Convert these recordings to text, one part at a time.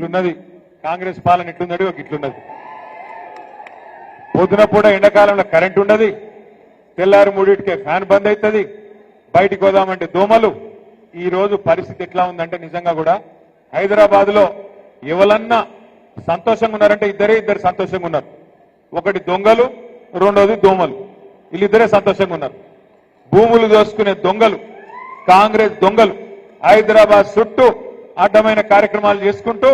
ఇట్లున్నది కాంగ్రెస్ పాలన ఎట్లున్నది ఒక ఇట్లున్నది. పొద్దున పూట ఎండాకాలంలో కరెంట్ ఉండదు, తెల్లారి 3టికే ఫ్యాన్ బంద్ అవుతుంది, బయటికి పోదామంటే దోమలు. ఈ రోజు పరిస్థితి ఎట్లా ఉందంటే నిజంగా కూడా హైదరాబాద్ లో ఎవరన్నా సంతోషంగా ఉన్నారంటే ఇద్దరు సంతోషంగా ఉన్నారు. ఒకటి దొంగలు, రెండోది దోమలు. వీళ్ళిద్దరే సంతోషంగా ఉన్నారు. భూములు దోసుకునే దొంగలు, కాంగ్రెస్ దొంగలు హైదరాబాద్ చుట్టూ అడ్డమైన కార్యక్రమాలు చేసుకుంటూ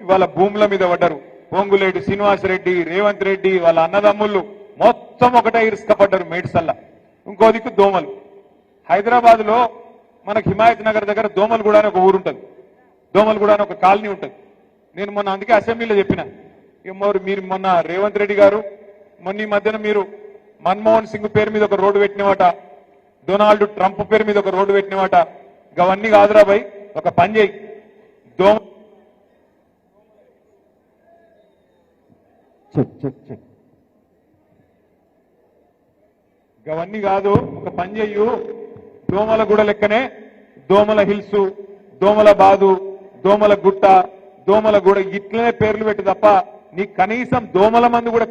ఇవాళ భూముల మీద పడ్డారు. పొంగులేటి శ్రీనివాసరెడ్డి, రేవంత్ రెడ్డి వాళ్ళ అన్నదమ్ముళ్ళు మొత్తం ఒకటే ఇరుసుకపడ్డారు మేడ్సల్లా. ఇంకో దిక్కు దోమలు. హైదరాబాద్ లో మనకు హిమాయత్ నగర్ దగ్గర దోమలగూడ అని ఒక ఊరు ఉంటుంది, దోమలగూడ అని ఒక కాలనీ ఉంటుంది. నేను మొన్న అందుకే అసెంబ్లీలో చెప్పిన, మీరు మొన్న రేవంత్ రెడ్డి గారు మొన్న ఈ మధ్యన మీరు మన్మోహన్ సింగ్ పేరు మీద ఒక రోడ్డు పెట్టినవాట, డొనాల్డ్ ట్రంప్ పేరు మీద ఒక రోడ్డు పెట్టినవాట. గవన్నీ కాదురా భయ్, ఒక పని చేయి, గవన్నీ కాదు, ఒక పని చెయ్యు, దోమల గుడ లెక్కనే దోమల హిల్స్, దోమల బాదు, దోమల గుట్ట, దోమల గుడ ఇట్లనే పేర్లు పెట్టి తప్ప నీ కనీసం దోమల మంది కూడా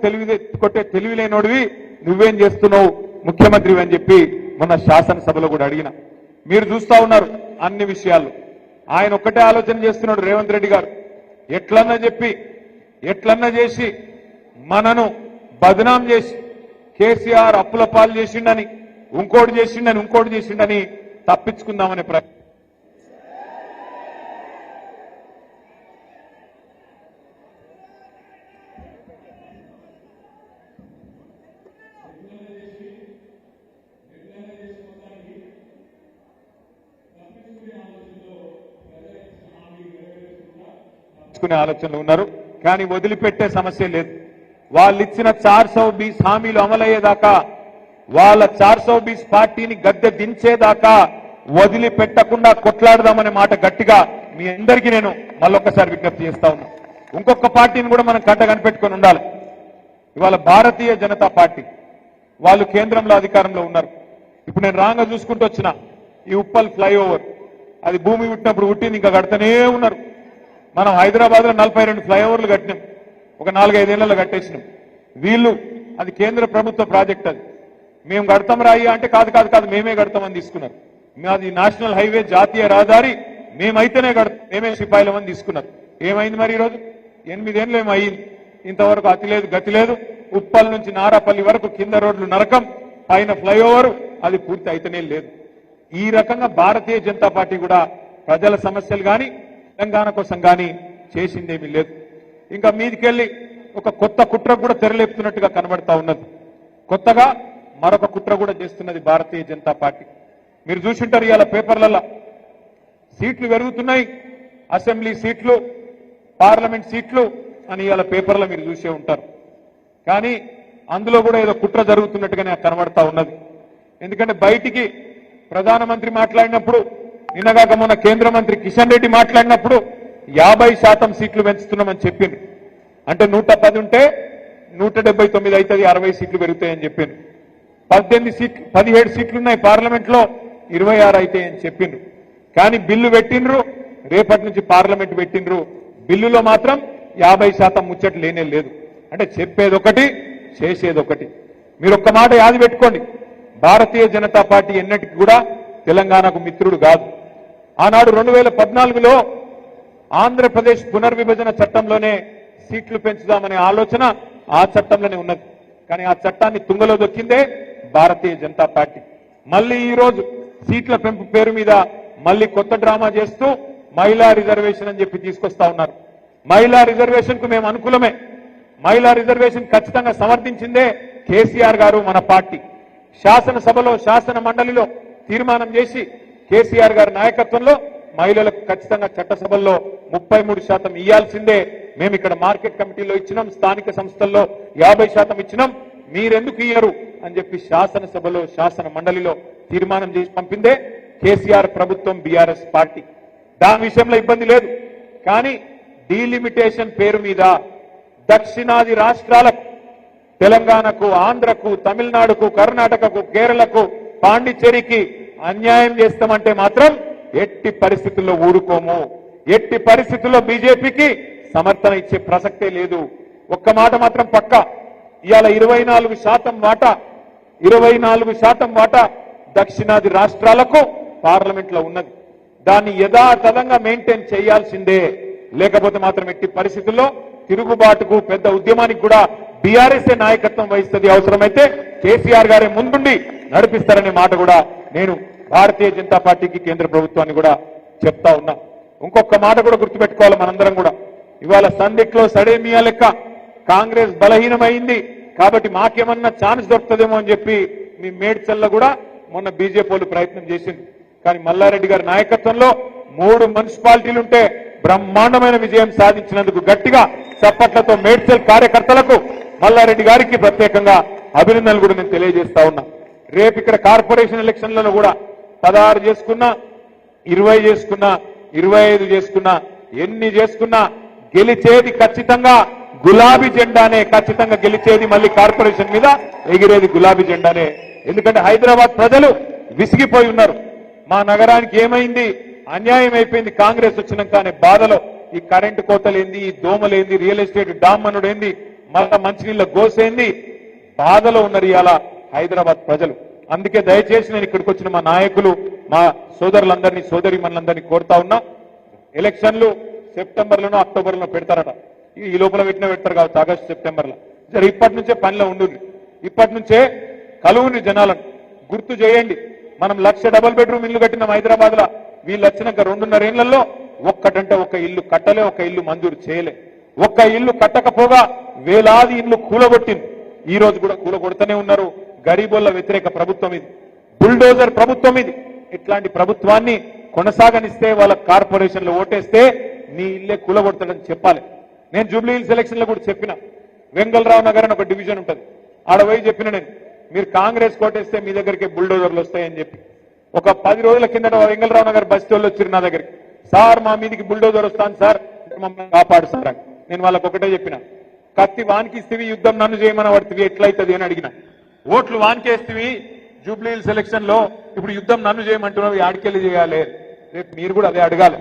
కొట్టే తెలివి లేనోడివి నువ్వేం చేస్తున్నావు ముఖ్యమంత్రి అని చెప్పి మొన్న శాసనసభలో కూడా అడిగిన. మీరు చూస్తా ఉన్నారు అన్ని విషయాల్లో. ఆయన ఒక్కటే ఆలోచన చేస్తున్నాడు రేవంత్ రెడ్డి గారు, ఎట్లన్నా చేసి మనను బదనాం చేసి కేసీఆర్ అప్పుల పాలు చేసిండని, ఇంకోటి చేసిండని తప్పించుకుందామనే ప్రయత్నం. ఆలోచనలు ఉన్నారు, కానీ వదిలిపెట్టే సమస్య లేదు. వాళ్ళు ఇచ్చిన 420 హామీలు అమలయ్యేదాకా, వాళ్ళ 420 పార్టీని గద్దె దించేదాకా వదిలిపెట్టకుండా కొట్లాడదామనే మాట గట్టిగా మీ అందరికీ నేను మళ్ళొక్కసారి విజ్ఞప్తి చేస్తా ఉన్నా. ఇంకొక పార్టీని కూడా మనం కంట కనిపెట్టుకొని ఉండాలి. ఇవాళ భారతీయ జనతా పార్టీ వాళ్ళు కేంద్రంలో అధికారంలో ఉన్నారు. ఇప్పుడు నేను రాంగా చూసుకుంటూ వచ్చిన ఈ ఉప్పల్ ఫ్లైఓవర్, అది భూమి పుట్టినప్పుడు పుట్టింది, ఇంకా కడతనే ఉన్నారు. మనం హైదరాబాద్ లో 42 ఫ్లైఓవర్లు కట్టినాం, ఒక 4-5 ఏళ్లలో కట్టేసినాం. వీళ్ళు అది కేంద్ర ప్రభుత్వ ప్రాజెక్ట్, అది మేము కడతాం రాయ్యా అంటే కాదు మేమే కడతామని తీసుకున్నారు. అది నేషనల్ హైవే, జాతీయ రహదారి, మేమైతేనే మేమే సిపాయిలమని తీసుకున్నారు. ఏమైంది మరి ఈరోజు? 8 ఏళ్ళు ఏమైంది, ఇంతవరకు అతి లేదు గతి లేదు. ఉప్పల్ నుంచి నారాపల్లి వరకు కింద రోడ్లు నరకం, పైన ఫ్లైఓవర్, అది పూర్తి అయితేనే లేదు. ఈ రకంగా భారతీయ జనతా పార్టీ కూడా ప్రజల సమస్యలు కానీ తెలంగాణ కోసం కానీ చేసిందేమీ లేదు. ఇంకా మీదికెళ్ళి ఒక కొత్త కుట్ర కూడా తెరలేపుతున్నట్టుగా కనబడతా ఉన్నది. కొత్తగా మరొక కుట్ర కూడా చేస్తున్నది భారతీయ జనతా పార్టీ. మీరు చూసింటారు ఇవాళ పేపర్లలో సీట్లు పెరుగుతున్నాయి, అసెంబ్లీ సీట్లు, పార్లమెంట్ సీట్లు అని ఇవాళ పేపర్లో మీరు చూసే ఉంటారు. కానీ అందులో కూడా ఏదో కుట్ర జరుగుతున్నట్టుగానే కనబడతా ఉన్నది. ఎందుకంటే బయటికి ప్రధానమంత్రి మాట్లాడినప్పుడు, నిన్నగాక మొన్న కేంద్ర మంత్రి కిషన్ రెడ్డి మాట్లాడినప్పుడు 50% సీట్లు పెంచుతున్నామని చెప్పింది. అంటే 110 ఉంటే 179 అవుతుంది, 60 సీట్లు పెరుగుతాయని చెప్పింది. 17 సీట్లున్నాయి పార్లమెంట్ లో, 26 అవుతాయని చెప్పిండ్రు. కానీ బిల్లు పెట్టిండ్రు, రేపటి నుంచి పార్లమెంట్ పెట్టిండ్రు. బిల్లులో మాత్రం 50% ముచ్చట లేనే లేదు. అంటే చెప్పేదొకటి చేసేదొకటి. మీరు ఒక్క మాట యాది పెట్టుకోండి, భారతీయ జనతా పార్టీ ఎన్నటికి కూడా తెలంగాణకు మిత్రుడు కాదు. ఆనాడు 2014లో ఆంధ్రప్రదేశ్ పునర్విభజన చట్టంలోనే సీట్లు పెంచుదామనే ఆలోచన ఆ చట్టంలోనే ఉన్నది. కానీ ఆ చట్టాన్ని తుంగలో దొక్కిందే భారతీయ జనతా పార్టీ. మళ్ళీ ఈ రోజు సీట్ల పెంపు పేరు మీద మళ్ళీ కొత్త డ్రామా చేస్తూ మహిళా రిజర్వేషన్ అని చెప్పి తీసుకొస్తా ఉన్నారు. మహిళా రిజర్వేషన్ కు మేము అనుకూలమే. మహిళా రిజర్వేషన్ ఖచ్చితంగా సమర్థించిందే కేసీఆర్ గారు, మన పార్టీ. శాసనసభలో, శాసన మండలిలో తీర్మానం చేసి కేసీఆర్ గారి నాయకత్వంలో మహిళలకు ఖచ్చితంగా చట్టసభల్లో 33% ఇయ్యాల్సిందే. మేము ఇక్కడ మార్కెట్ కమిటీలో ఇచ్చినాం, స్థానిక సంస్థల్లో 50% ఇచ్చినాం, మీరెందుకు ఇయ్యరు అని చెప్పి శాసనసభలో, శాసన మండలిలో తీర్మానం చేసి పంపిందే కేసీఆర్ ప్రభుత్వం, బీఆర్ఎస్ పార్టీ. దాని విషయంలో ఇబ్బంది లేదు. కానీ డీలిమిటేషన్ పేరు మీద దక్షిణాది రాష్ట్రాలకు, తెలంగాణకు, ఆంధ్రకు, తమిళనాడుకు, కర్ణాటకకు, కేరళకు, పాండిచ్చేరికి అన్యాయం చేస్తామంటే మాత్రం ఎట్టి పరిస్థితుల్లో ఊరుకోము. ఎట్టి పరిస్థితుల్లో బీజేపీకి సమర్థన ఇచ్చే ప్రసక్తే లేదు. ఒక్క మాట మాత్రం పక్కా, ఇవాళ 24% వాటా 24% వాటా దక్షిణాది రాష్ట్రాలకు పార్లమెంట్ లో ఉన్నది. దాన్ని యథాతథంగా మెయింటైన్ చేయాల్సిందే. లేకపోతే మాత్రం ఎట్టి పరిస్థితుల్లో తిరుగుబాటుకు పెద్ద ఉద్యమానికి కూడా బీఆర్ఎస్ఏ నాయకత్వం వహిస్తుంది. అవసరమైతే కేసీఆర్ గారే ముందుండి నడిపిస్తారనే మాట కూడా నేను భారతీయ జనతా పార్టీకి కేంద్ర ప్రభుత్వాన్ని కూడా చెప్తా ఉన్నా. ఇంకొక మాట కూడా గుర్తుపెట్టుకోవాలి మనందరం కూడా, ఇవాళ సందిట్లో సడేమియా లెక్క కాంగ్రెస్ బలహీనమైంది కాబట్టి మాకేమన్నా ఛాన్స్ దొరుకుతుందేమో అని చెప్పి మీ మేడ్చల్ల కూడా మొన్న బీజేపీ వాళ్ళు ప్రయత్నం చేసింది. కానీ మల్లారెడ్డి గారి నాయకత్వంలో 3 మున్సిపాలిటీలుంటే బ్రహ్మాండమైన విజయం సాధించినందుకు గట్టిగా చప్పట్లతో మేడ్చల్ కార్యకర్తలకు మల్లారెడ్డి గారికి ప్రత్యేకంగా అభినందనలు కూడా నేను తెలియజేస్తా ఉన్నా. రేపు ఇక్కడ కార్పొరేషన్ ఎలక్షన్లలో కూడా 16 చేసుకున్నా, 20 చేసుకున్నా, 25 చేసుకున్నా, ఎన్ని చేసుకున్నా గెలిచేది ఖచ్చితంగా గులాబీ జెండానే. ఖచ్చితంగా గెలిచేది మళ్ళీ కార్పొరేషన్ మీద ఎగిరేది గులాబీ జెండానే. ఎందుకంటే హైదరాబాద్ ప్రజలు విసిగిపోయి ఉన్నారు. మా నగరానికి ఏమైంది, అన్యాయం అయిపోయింది కాంగ్రెస్ వచ్చినాక అనే బాధలో ఈ కరెంటు కోతలేంది, ఈ దోమలేంది, రియల్ ఎస్టేట్ డామ్మనుడేంది, మళ్ళా మంచినీళ్ళ గోసేంది, బాధలో ఉన్నారు ఇవాళ హైదరాబాద్ ప్రజలు. అందుకే దయచేసి నేను ఇక్కడికి వచ్చిన మా నాయకులు, మా సోదరులందరినీ, సోదరిమణులందరినీ కోరుతా ఉన్నా, ఎలక్షన్లు సెప్టెంబర్లోనో అక్టోబర్లో పెడతారట. ఈ లోపల పెడతారు కావచ్చు, ఆగస్టు సెప్టెంబర్లో. సరే, ఇప్పటి నుంచే పనిలో ఉండుంది, ఇప్పటి నుంచే కలువుని జనాలను గుర్తు చేయండి. మనం 1,00,000 డబుల్ బెడ్రూమ్ ఇల్లు కట్టినాం హైదరాబాద్ లో. వీళ్ళు వచ్చినాక 2.5 ఏళ్లలో ఒక్కటంటే ఒక ఇల్లు కట్టలే, ఒక ఇల్లు మంజూరు చేయలే. ఒక్క ఇల్లు కట్టకపోగా వేలాది ఇల్లు కూలగొట్టింది. ఈ రోజు కూడా కూలగొడుతూనే ఉన్నారు. గరీబోళ్ల వ్యతిరేక ప్రభుత్వం ఇది, బుల్డోజర్ ప్రభుత్వం ఇది. ఇట్లాంటి ప్రభుత్వాన్ని కొనసాగనిస్తే, వాళ్ళ కార్పొరేషన్లు ఓటేస్తే నీ ఇల్లే కూలగొడతాడని చెప్పాలి. నేను జూబ్లీ హిల్స్ ఎలక్షన్ లో కూడా చెప్పిన, వెంగళరావు నగర్ అని ఒక డివిజన్ ఉంటుంది, ఆడ పోయి చెప్పిన నేను, మీరు కాంగ్రెస్ కోటేస్తే మీ దగ్గరికి బుల్డోజర్లు వస్తాయని చెప్పి. ఒక 10 రోజుల కిందట వెంగళరావు నగర్ బస్తీ వాళ్ళు వచ్చారు నా దగ్గరికి, సార్ మా మీదికి బుల్డోజర్ వస్తాను సార్, మమ్మల్ని కాపాడు సార్ అని. నేను వాళ్ళకి ఒకటే చెప్పిన, కత్తి వానికి ఇస్తేవి, యుద్ధం నన్ను చేయమని పడుతుంది, ఎట్లయితుంది అని అడిగిన. ఓట్లు వానికేస్తేవి జూబ్లీ హిల్స్ ఎలక్షన్ లో, ఇప్పుడు యుద్ధం నన్ను చేయమంటున్నావు, ఆడికెళ్ళి చేయాలి. రేపు మీరు కూడా అదే అడగాలి.